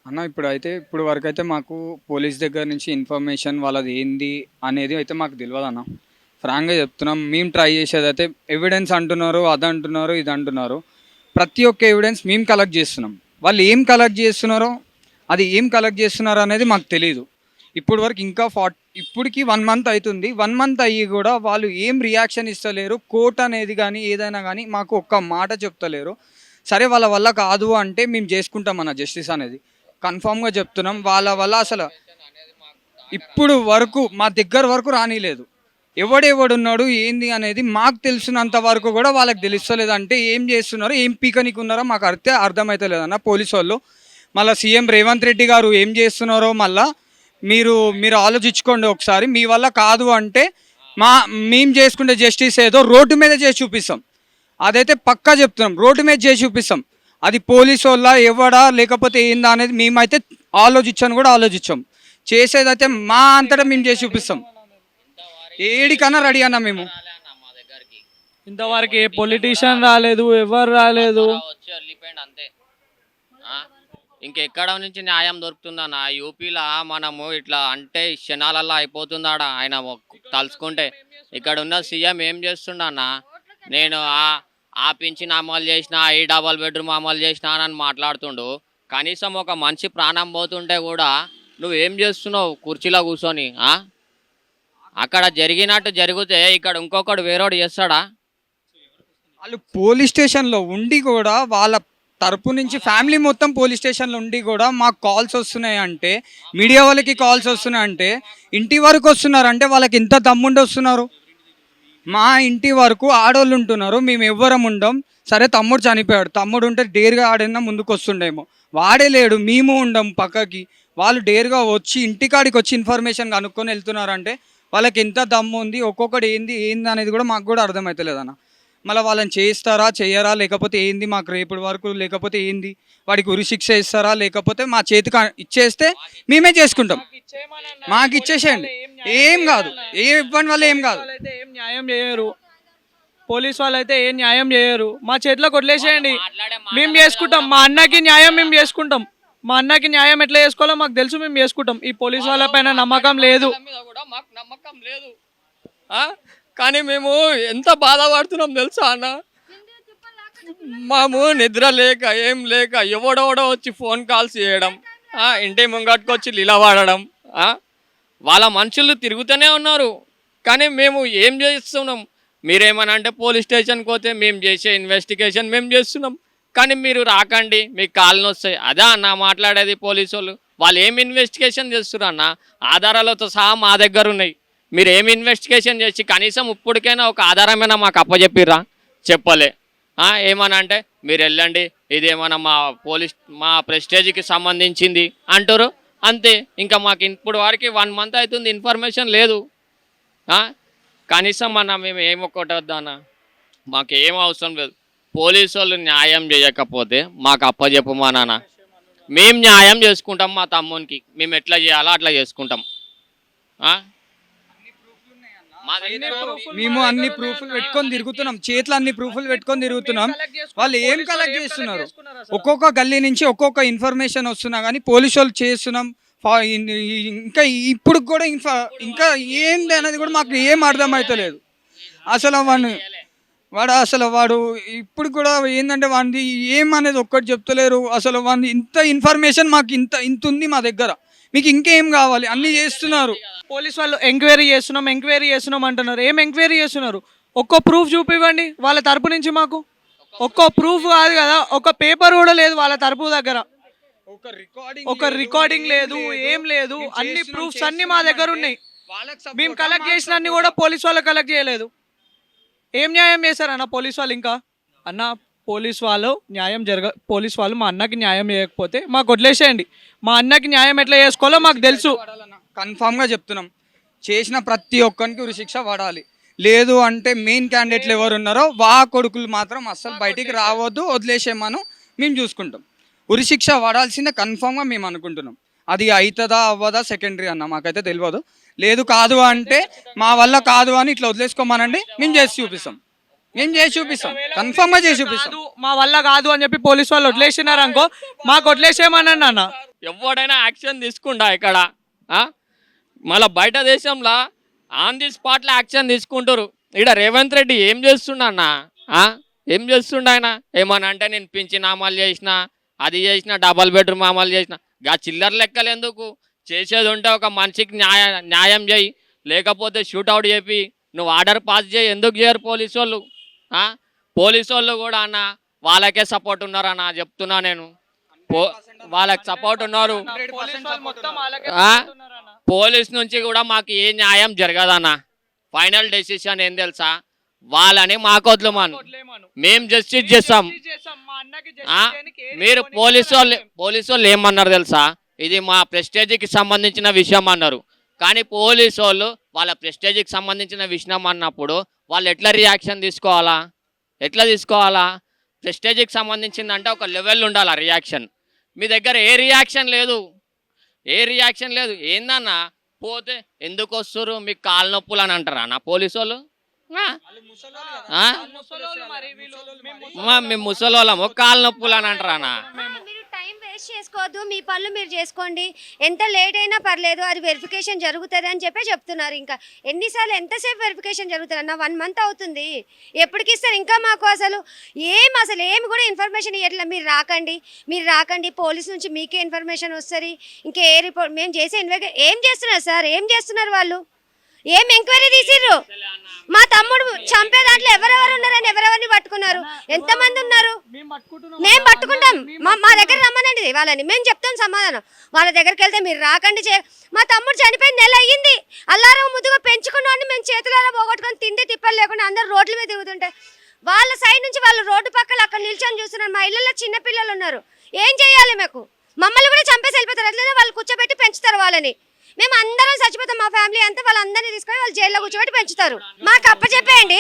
అన్న ఇప్పుడు వరకు అయితే మాకు పోలీస్ దగ్గర నుంచి ఇన్ఫర్మేషన్ వాళ్ళది ఏంది అనేది అయితే మాకు తెలియదు అన్న. ఫ్రాంక్గా చెప్తున్నాం. మేము ట్రై చేసేది అయితే ఎవిడెన్స్ అంటున్నారు, అది అంటున్నారు, ఇది అంటున్నారు. ప్రతి ఒక్క ఎవిడెన్స్ మేము కలెక్ట్ చేస్తున్నాం. వాళ్ళు ఏం కలెక్ట్ చేస్తున్నారో, అది ఏం కలెక్ట్ చేస్తున్నారో అనేది మాకు తెలియదు. ఇప్పుడు వరకు ఇంకా ఇప్పటికి 1 మంత్ అవుతుంది. 1 మంత్ అయ్యి కూడా వాళ్ళు ఏం రియాక్షన్ ఇస్తలేరు. కోర్ట్ అనేది కానీ ఏదైనా కానీ మాకు ఒక్క మాట చెప్తలేరు. సరే వాళ్ళ వల్ల కాదు అంటే మేము చేసుకుంటాం అన్న జస్టిస్ అనేది. కన్ఫామ్గా చెప్తున్నాం. వాళ్ళ వల్ల అసలు ఇప్పుడు వరకు మా దగ్గర వరకు రానిలేదు. ఎవడెవడున్నాడు ఏంది అనేది మాకు తెలిసినంత వరకు కూడా వాళ్ళకి తెలుస్తలేదు. అంటే ఏం చేస్తున్నారో, ఏం పీకనికి ఉన్నారో మాకు అర్థమైతే లేదన్న పోలీసు వాళ్ళు. మళ్ళీ సీఎం రేవంత్ రెడ్డి గారు ఏం చేస్తున్నారో మళ్ళీ మీరు మీరు ఆలోచించుకోండి ఒకసారి. మీ వల్ల కాదు అంటే మేము చేసుకుంటే జస్టిస్ ఏదో రోడ్డు మీద చేసి చూపిస్తాం. అదైతే పక్కా చెప్తున్నాం. రోడ్డు మీద చేసి చూపిస్తాం. అది పోలీసు వాళ్ళ ఎవడా లేకపోతే ఏందా అనేది మేమైతే ఆలోచించాం. చేసేదైతే మా అంతటా మేము చేసి చూపిస్తాం. ఏడికన్నా రెడీ అన్నా మేము. ఇంతవరకు ఏ పొలిటీషియన్ రాలేదు, ఎవరు రాలేదు. అంతే. ఇంకెక్కడ నుంచి న్యాయం దొరుకుతుందన్న యూపీలో? మనము ఇట్లా అంటే క్షణాలల్లో అయిపోతుందాడ ఆయన తలుచుకుంటే. ఇక్కడ ఉన్న సీఎం ఏం చేస్తుండన్న, నేను ఆ పింఛన్ అమలు చేసిన, ఈ డబల్ బెడ్రూమ్ అమలు చేసిన అని మాట్లాడుతుండు. కనీసం ఒక మనిషి ప్రాణం పోతుంటే కూడా నువ్వేం చేస్తున్నావు కుర్చీలో కూర్చొని? అక్కడ జరిగినట్టు జరిగితే ఇక్కడ ఇంకొకడు వేరేవాడు చేస్తాడా? వాళ్ళు పోలీస్ స్టేషన్లో ఉండి కూడా వాళ్ళ తరపు నుంచి ఫ్యామిలీ మొత్తం పోలీస్ స్టేషన్లో ఉండి కూడా మాకు కాల్స్ వస్తున్నాయి అంటే, మీడియా వాళ్ళకి కాల్స్ వస్తున్నాయి అంటే, ఇంటి వరకు వస్తున్నారు అంటే వాళ్ళకి ఎంత దమ్ముండి వస్తున్నారు. మా ఇంటి వరకు ఆడవాళ్ళు ఉంటున్నారు, మేము ఎవ్వరం ఉండం. సరే తమ్ముడు చనిపోయాడు, తమ్ముడు ఉంటే డేర్గా ఆడైనా ముందుకు వస్తుండేమో. వాడే లేడు, మేము ఉండం పక్కకి. వాళ్ళు డేర్గా వచ్చి ఇంటికాడికి వచ్చి ఇన్ఫర్మేషన్ కనుక్కొని వెళ్తున్నారంటే వాళ్ళకి ఎంత దమ్ము ఉంది. ఒక్కొక్కటి ఏంది అనేది కూడా మాకు కూడా అర్థమవుతలేదన్న. మళ్ళీ వాళ్ళని చేస్తారా చేయరా, లేకపోతే ఏంది మాకు రేపటి వరకు, లేకపోతే ఏంది వాడికి ఉరిశిక్ష ఇస్తారా, లేకపోతే మా చేతికి ఇచ్చేస్తే మేమే చేసుకుంటాం. మాకు ఇచ్చేసేయండి, ఏం కాదు. ఏ ఇవ్వని వల్ల ఏం కాదు. ఏం న్యాయం చేయరు పోలీస్ వాళ్ళు అయితే, ఏం న్యాయం చేయరు. మా చేతిలోకి వదిలేసేయండి, మేము చేసుకుంటాం. మా అన్నకి న్యాయం మేము చేసుకుంటాం. మా అన్నకి న్యాయం ఎట్లా చేసుకోవాలో మాకు తెలుసు, మేము చేసుకుంటాం. ఈ పోలీస్ వాళ్ళ పైన నమ్మకం లేదు. కానీ మేము ఎంత బాధపడుతున్నాం తెలుసా అన్న. మాము నిద్ర లేక ఏం లేక ఎవడెవడో వచ్చి ఫోన్ కాల్స్ చేయడం, ఇంటి ముంగట్టుకు వచ్చి నిలబడడం. వాళ్ళ మనుషులు తిరుగుతూనే ఉన్నారు. కానీ మేము ఏం చేస్తున్నాం? మీరేమన్నా అంటే పోలీస్ స్టేషన్కి పోతే మేము చేసే ఇన్వెస్టిగేషన్ మేము చేస్తున్నాం. కానీ మీరు రాకండి, మీకు కాళ్ళని వస్తాయి. అదే అన్న మాట్లాడేది. పోలీసు వాళ్ళు ఏం ఇన్వెస్టిగేషన్ చేస్తున్నారు అన్న? ఆధారాలతో సహా మా దగ్గర ఉన్నాయి. మీరు ఏమి ఇన్వెస్టిగేషన్ చేసి కనీసం ఇప్పటికైనా ఒక ఆధారమైనా మాకు అప్పచెప్పిర్రా? చెప్పలే. ఏమన్నా అంటే మీరు వెళ్ళండి, ఇదేమన్నా మా ప్రెస్టేజ్కి సంబంధించింది అంటారు, అంతే. ఇంకా మాకు ఇప్పుడు వరకు 1 మంత్ అవుతుంది, ఇన్ఫర్మేషన్ లేదు. కనీసం మేము ఏమొక్కటొద్దన్న, మాకు ఏం అవసరం లేదు. పోలీసు వాళ్ళు న్యాయం చేయకపోతే మాకు అప్పచెప్పమా నాన్న, మేము న్యాయం చేసుకుంటాం. మా తమ్మునికి మేము ఎట్లా చేయాలో అట్లా చేసుకుంటాం. మేము అన్ని ప్రూఫ్లు పెట్టుకొని తిరుగుతున్నాం, చేతులు అన్ని ప్రూఫ్లు పెట్టుకొని తిరుగుతున్నాం. వాళ్ళు ఏం కలెక్ట్ చేస్తున్నారు? ఒక్కొక్క గల్లీ నుంచి ఒక్కొక్క ఇన్ఫర్మేషన్ వస్తున్నా కానీ పోలీసు వాళ్ళు చేస్తున్నాం. ఇంకా ఇప్పుడు కూడా ఇంకా ఏంది అనేది కూడా మాకు ఏం అర్థమవుతలేదు. అసలు వాడు ఇప్పుడు కూడా ఏంటంటే వాడిది ఏమనేది ఒక్కటి చెప్తలేరు. అసలు వాడిని ఇంత ఇన్ఫర్మేషన్ మాకు ఇంత ఉంది మా దగ్గర, మీకు ఇంకేం కావాలి? అన్నీ చేస్తున్నారు. పోలీస్ వాళ్ళు ఎంక్వైరీ చేస్తున్నాం అంటున్నారు. ఏం ఎంక్వైరీ చేస్తున్నారు? ఒక్క ప్రూఫ్ చూపివ్వండి వాళ్ళ తరపు నుంచి. మాకు ఒక్క ప్రూఫ్ కాదు కదా, ఒక పేపర్ కూడా లేదు వాళ్ళ తరపు దగ్గర. ఒక రికార్డింగ్ లేదు, ఏం లేదు. అన్ని ప్రూఫ్స్ అన్ని మా దగ్గర ఉన్నాయి. మేము కలెక్ట్ చేసిన అన్ని కూడా పోలీస్ వాళ్ళు కలెక్ట్ చేయలేదు. ఏం న్యాయం చేశారన్న పోలీస్ వాళ్ళు? ఇంకా అన్న పోలీస్ వాళ్ళు మా అన్నకి న్యాయం చేయకపోతే మాకు వదిలేసేయండి. మా అన్నకి న్యాయం ఎట్లా చేసుకోవాలో మాకు తెలుసు. కన్ఫామ్గా చెప్తున్నాం, చేసిన ప్రతి ఒక్కరికి ఉరిశిక్ష పడాలి. లేదు అంటే మెయిన్ క్యాండిడేట్లు ఎవరు ఉన్నారో కొడుకులు మాత్రం అస్సలు బయటికి రావద్దు, వదిలేసేమను, మేము చూసుకుంటాం. ఉరిశిక్ష పడాల్సిందే కన్ఫామ్గా మేము అనుకుంటున్నాం. అది అవుతుందా అవ్వదా సెకండరీ అన్న, మాకైతే తెలియదు. లేదు కాదు అంటే మా వల్ల కాదు అని ఇట్లా వదిలేసుకోమనండి, మేము చేసి చూపిస్తాం. మేము చేసి చూపిస్తాం, కన్ఫర్మ్గా చేసి చూపిస్తాం. కాదు, మా వల్ల కాదు అని చెప్పి పోలీసు వాళ్ళు వదిలేసినారు అనుకో, మాకు వదిలేసేయమనండి అన్న. ఎవడైనా యాక్షన్ తీసుకుంటా ఇక్కడ మళ్ళీ బయట దేశంలో ఆన్ ది స్పాట్లో యాక్షన్ తీసుకుంటారు. ఇక్కడ రేవంత్ రెడ్డి ఏం చేస్తుండన్నా, ఏం చేస్తుండ ఆయన? ఏమన్నా అంటే నేను పింఛన్ అమలు చేసిన, అది చేసిన, డబల్ బెడ్రూమ్ అమలు చేసిన, గా చిల్లర లెక్కలు ఎందుకు? చేసేది ఉంటే ఒక మనిషికి న్యాయం చేయి, లేకపోతే షూట్అవుట్ చెప్పి నువ్వు ఆర్డర్ పాస్ చేయి. ఎందుకు చేయరు పోలీసు వాళ్ళు? పోలీసు వాళ్ళు కూడా అన్న వాళ్ళకే సపోర్ట్ ఉన్నారు అన్న, చెప్తున్నా నేను. వాళ్ళకి సపోర్ట్ ఉన్నారు. పోలీస్ నుంచి కూడా మాకు ఏ న్యాయం జరగదన్న. ఫైనల్ డెసిషన్ ఏం తెలుసా? వాళ్ళని మాకు వదిలేమను, మేము జస్టిస్ చేస్తాం. మీరు పోలీసు వాళ్ళు ఏమన్నారు తెలుసా? ఇది మా ప్రెస్టేజ్కి సంబంధించిన విషయం అన్నారు. కానీ పోలీసు వాళ్ళు వాళ్ళ ప్రెస్టేజ్కి సంబంధించిన విషయం అన్నప్పుడు వాళ్ళు ఎట్లా రియాక్షన్ తీసుకోవాలా? ఎట్లా తీసుకోవాలా? ప్రెస్టేజ్కి సంబంధించిందంటే ఒక లెవెల్ ఉండాలి రియాక్షన్. మీ దగ్గర ఏ రియాక్షన్ లేదు, ఏ రియాక్షన్ లేదు. ఏందన్నా పోతే ఎందుకు వస్తారు, మీకు కాళ్ళ నొప్పులు అని అంటారా నా పోలీసు వాళ్ళు? మేము ముసలోళ్ళము కాళ్ళ నొప్పులు అని అంటారా? మీరు టైం వేస్ట్ చేసుకోవద్దు, మీ పనులు మీరు చేసుకోండి, ఎంత లేట్ అయినా పర్లేదు, అది వెరిఫికేషన్ జరుగుతుంది అని చెప్పి చెప్తున్నారు. ఇంకా ఎన్నిసార్లు ఎంతసేపు వెరిఫికేషన్ జరుగుతుంది అన్న? 1 month అవుతుంది. ఎప్పటికి ఇస్తారు? ఇంకా మాకు అసలు ఏమి కూడా ఇన్ఫర్మేషన్ ఇవ్వట్లేదు. మీరు రాకండి, పోలీస్ నుంచి మీకే ఇన్ఫర్మేషన్ వస్తుంది. ఇంకా ఏ రిపోర్ట్ మేము చేసే ఏం చేస్తున్నారు సార్? ఏం చేస్తున్నారు వాళ్ళు? ఏం ఎంక్వైరీ తీసిర్రు? మా తమ్ముడు చంపే దాంట్లో ఎవరెవరు ఉన్నారని ఎవరెవరిని పట్టుకున్నారు? ఎంతమంది ఉన్నారు? మేము పట్టుకుంటాం. మా దగ్గర రమ్మనండి వాళ్ళని, మేము చెప్తాం సమాధానం. వాళ్ళ దగ్గరికి వెళ్తే మీరు రాకండి. మా తమ్ముడు చనిపోయిన నెల అయ్యింది. అల్లారం ముద్దుగా పెంచుకున్నాను మేము, చేతులారా పోగొట్టుకొని తిండి తిప్పలు లేకుండా అందరు రోడ్ల మీద తిరుగుతుంటే వాళ్ళ సైడ్ నుంచి వాళ్ళు రోడ్డు పక్కల అక్కడ నిల్చొని చూస్తున్నారు. మా ఇళ్ళల్లో చిన్న పిల్లలు ఉన్నారు. ఏం చేయాలి? మమ్మల్ని కూడా చంపేసి వెళ్ళిపోతారు. అట్లనే వాళ్ళు కూర్చోబెట్టి పెంచుతారు వాళ్ళని. మేము అందరం చచ్చిపోతాం, మా ఫ్యామిలీ అంతా. వాళ్ళందరినీ తీసుకొని వాళ్ళు జైల్లో కూర్చోబెట్టి పెంచుతారు. మాకు అప్పచెప్పేయండి,